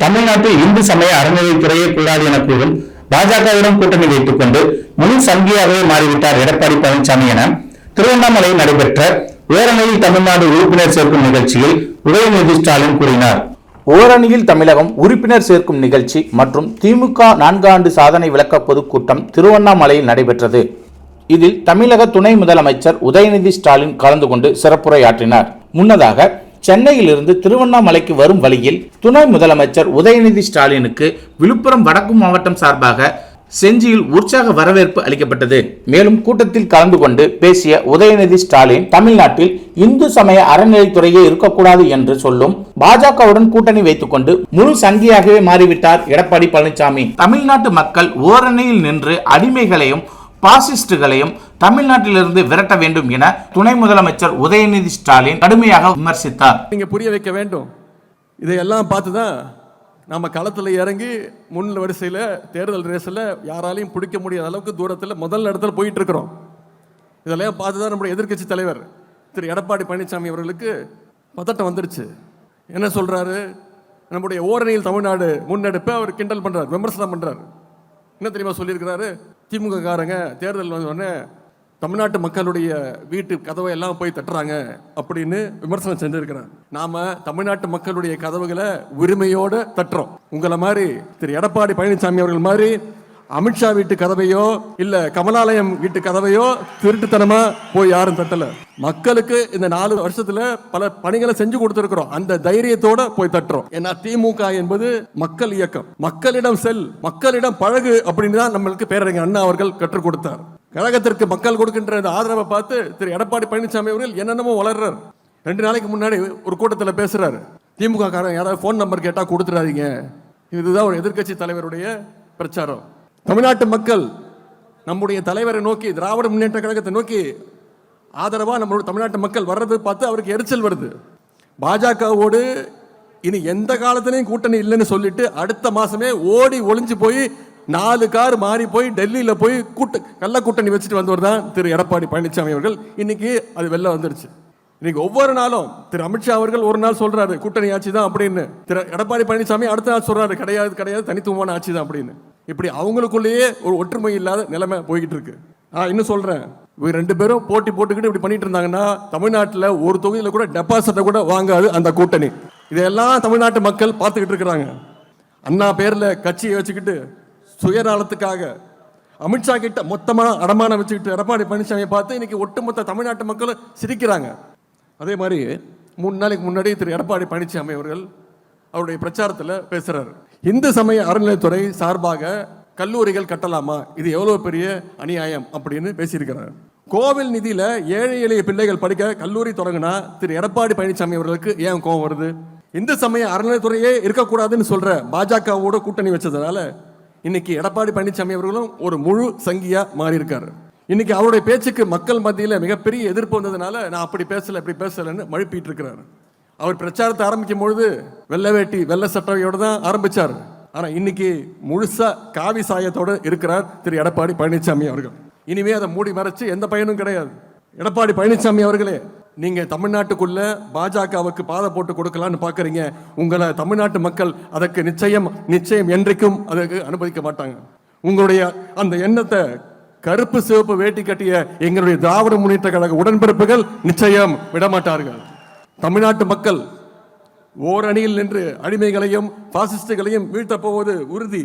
தமிழ்நாட்டில் இந்து சமய அறநிலையத்துறையே கூடாது என கூறும் பாஜகவுடன் கூட்டணி வைத்துக் கொண்டு முழு சங்கியாகவே மாறிவிட்டார் எடப்பாடி பழனிசாமி என திருவண்ணாமலையில் நடைபெற்ற ஓரணியில் தமிழ்நாடு உறுப்பினர் சேர்க்கும் நிகழ்ச்சியில் உதயநிதி ஸ்டாலின் கூறினார். ஓரணியில் தமிழகம் உறுப்பினர் சேர்க்கும் நிகழ்ச்சி மற்றும் திமுக 4 ஆண்டு சாதனை விளக்க பொதுக்கூட்டம் திருவண்ணாமலையில் நடைபெற்றது. இதில் தமிழக துணை முதலமைச்சர் உதயநிதி ஸ்டாலின் கலந்து கொண்டு சிறப்புரையாற்றினார். முன்னதாக சென்னையிலிருந்து திருவண்ணாமலைக்கு வரும் வழியில் துணை முதலமைச்சர் உதயநிதி ஸ்டாலினுக்கு விழுப்புரம் வடக்கு மாவட்டம் சார்பாக செஞ்சியில் உற்சாக வரவேற்பு அளிக்கப்பட்டது. மேலும் கூட்டத்தில் கலந்து கொண்டு பேசிய உதயநிதி ஸ்டாலின், தமிழ்நாட்டில் இந்து சமய அறநிலைத்துறையே இருக்கக்கூடாது என்று சொல்லும் பாஜகவுடன் கூட்டணி வைத்துக் கொண்டு முழு சங்கியாகவே மாறிவிட்டார் எடப்பாடி பழனிசாமி. தமிழ்நாட்டு மக்கள் ஓரணியில் நின்று அடிமைகளையும் பாசிஸ்டுகளையும் தமிழ்நாட்டிலிருந்து விரட்ட வேண்டும் என துணை முதலமைச்சர் உதயநிதி ஸ்டாலின் கடுமையாக விமர்சித்தார். நீங்க புரிய வைக்க வேண்டும். இதையெல்லாம் பார்த்துதான் நம்ம களத்தில் இறங்கி முன் வரிசையில் தேர்தல் ரேஸில் யாராலையும் பிடிக்க முடியாத அளவுக்கு தூரத்தில் முதல் இடத்துல போயிட்டு இருக்கிறோம். இதெல்லாம் பார்த்து தான் நம்முடைய எதிர்க்கட்சி தலைவர் திரு எடப்பாடி பழனிசாமி அவர்களுக்கு பதட்டம் வந்துருச்சு. என்ன சொல்றாரு? நம்முடைய ஓரணியில் தமிழ்நாடு முன்னெடுப்பை அவர் கிண்டல் பண்றார், விமர்சனம் பண்றார். என்ன தெரியுமா சொல்லியிருக்கிறாரு? திமுக காரங்க தேர்தல் வந்தோடனே தமிழ்நாட்டு மக்களுடைய வீட்டு கதவை எல்லாம் போய் தட்டுறாங்க அப்படின்னு விமர்சனம் செஞ்சிருக்கிறார். நாம தமிழ்நாட்டு மக்களுடைய கதவுகளை உரிமையோடு தட்டுறோம். உங்களை மாதிரி திரு எடப்பாடி பழனிசாமி அவர்கள் மாதிரி அமித்ஷா வீட்டு கதவையோ இல்ல கமலாலயம் வீட்டு கதவையோ திருட்டுத்தனமா போய் யாரும் தட்டல. மக்களுக்கு இந்த 4 வருஷத்துல பல பணிகளை செஞ்சு கொடுத்திருக்கிறோம். அந்த தைரியத்தோட போய் தட்டுறோம். ஏன்னா திமுக என்பது மக்கள் இயக்கம். மக்களிடம் செல், மக்களிடம் பழகு அப்படின்னு தான் நம்மளுக்கு பேரறிஞர் அண்ணா அவர்கள் கற்றுக் கொடுத்தார். கழகத்திற்கு மக்கள் கொடுக்கின்ற ஆதரவை பார்த்து திரு எடப்பாடி பழனிசாமி அவர்கள் என்னென்னமோ வளர்றார். 2 நாளைக்கு முன்னாடி ஒரு கூட்டத்தில் பேசுறாரு, திமுக காரன் யாராவது போன் நம்பர் கேட்டா கொடுத்துறாதீங்க. இதுதான் ஒரு எதிர்கட்சி தலைவருடைய பிரச்சாரம். தமிழ்நாட்டு மக்கள் நம்முடைய தலைவரை நோக்கி, திராவிட முன்னேற்ற கழகத்தை நோக்கி ஆதரவா நம்மளுடைய தமிழ்நாட்டு மக்கள் வர்றது பார்த்து அவருக்கு எரிச்சல் வருது. பாஜகவோடு இனி எந்த காலத்திலையும் கூட்டணி இல்லைன்னு சொல்லிட்டு அடுத்த மாசமே ஓடி ஒளிஞ்சு போய் 4 கார் மாறி போய் டெல்லியில போய் கள்ள கூட்டணி வச்சுட்டு வந்தவர் தான் திரு எடப்பாடி பழனிசாமி அவர்கள். இன்னைக்கு அது வெளில வந்துருச்சு. இன்னைக்கு ஒவ்வொரு நாளும் திரு அமித்ஷா அவர்கள் ஒரு நாள் சொல்றாரு கூட்டணி ஆட்சி தான் அப்படின்னு, திரு எடப்பாடி பழனிசாமி அடுத்த நாள் சொல்றாரு கிடையாது கிடையாது தனித்துவமான ஆட்சி தான் அப்படின்னு. இப்படி அவங்களுக்குள்ளேயே ஒரு ஒற்றுமை இல்லாத நிலைமை போய்கிட்டு இருக்கு. இன்னும் சொல்றேன், இவங்க 2 பேரும் போட்டி போட்டுக்கிட்டு இப்படி பண்ணிட்டு இருந்தாங்கன்னா தமிழ்நாட்டில் ஒரு தொகுதியில கூட டெபாசிட்டை கூட வாங்காது அந்த கூட்டணி. இதெல்லாம் தமிழ்நாட்டு மக்கள் பார்த்துக்கிட்டு இருக்கிறாங்க. அண்ணா பேர்ல கட்சியை வச்சுக்கிட்டு சுயநலத்துக்காக அமித்ஷா கிட்ட மொத்தமா அடமானம் வச்சுக்கிட்டு எடப்பாடி பழனிசாமியை பார்த்து இன்னைக்கு ஒட்டுமொத்த தமிழ்நாட்டு மக்களும் சிரிக்கிறாங்க. அதே மாதிரி 3 நாளைக்கு முன்னாடி திரு எடப்பாடி பழனிசாமி அவர்கள் அவருடைய பிரச்சாரத்தில் பேசுறாரு, இந்து சமய அறநிலையத்துறை சார்பாக கல்லூரிகள் கட்டலாமா, இது எவ்வளவு பெரிய அநியாயம் அப்படின்னு பேசியிருக்கிறார். கோவில் நிதியில ஏழை எளிய பிள்ளைகள் படிக்க கல்லூரி தொடங்கினா திரு எடப்பாடி பழனிசாமி அவர்களுக்கு ஏன் கோபம் வருது? இந்து சமய அறநிலையத்துறையே இருக்கக்கூடாதுன்னு சொல்ற பாஜகவோட கூட்டணி வச்சதுனால இன்னைக்கு எடப்பாடி பழனிசாமி அவர்களும் ஒரு முழு சங்கியா மாறி இருக்காரு. இன்னைக்கு அவருடைய பேச்சுக்கு மக்கள் மத்தியில் மிகப்பெரிய எதிர்ப்பு வந்ததுனால நான் அப்படி பேசல இப்படி பேசலன்னு மழுப்பிட்டு இருக்கிறாரு. அவர் பிரச்சாரத்தை ஆரம்பிக்கும் பொழுது வெள்ளை வேட்டி வெள்ளை சட்டையோட தான் ஆரம்பிச்சார். ஆனா இன்னைக்கு முழுசா காவி சாயத்தோட இருக்கிறார் திரு எடப்பாடி பழனிசாமி அவர்கள். இனிமே அதை மூடி மறைச்சு எந்த பயனும் கிடையாது. எடப்பாடி பழனிசாமி அவர்களே, நீங்க தமிழ்நாட்டுக்குள்ள பாஜகவுக்கு பாதை போட்டு கொடுக்கலான்னு பாக்குறீங்க. உங்களை தமிழ்நாட்டு மக்கள் அதற்கு நிச்சயம் என்றைக்கும் அதற்கு அனுமதிக்க மாட்டாங்க. உங்களுடைய அந்த எண்ணத்தை கருப்பு சிவப்பு வேட்டி கட்டிய எங்களுடைய திராவிட முன்னேற்ற கழக உடன்பிறப்புகள் நிச்சயம் விடமாட்டார்கள். தமிழ்நாட்டு மக்கள் ஓரணியில் நின்று அடிமைகளையும் பாசிஸ்டுகளையும் வீழ்த்தப் போவது உறுதி.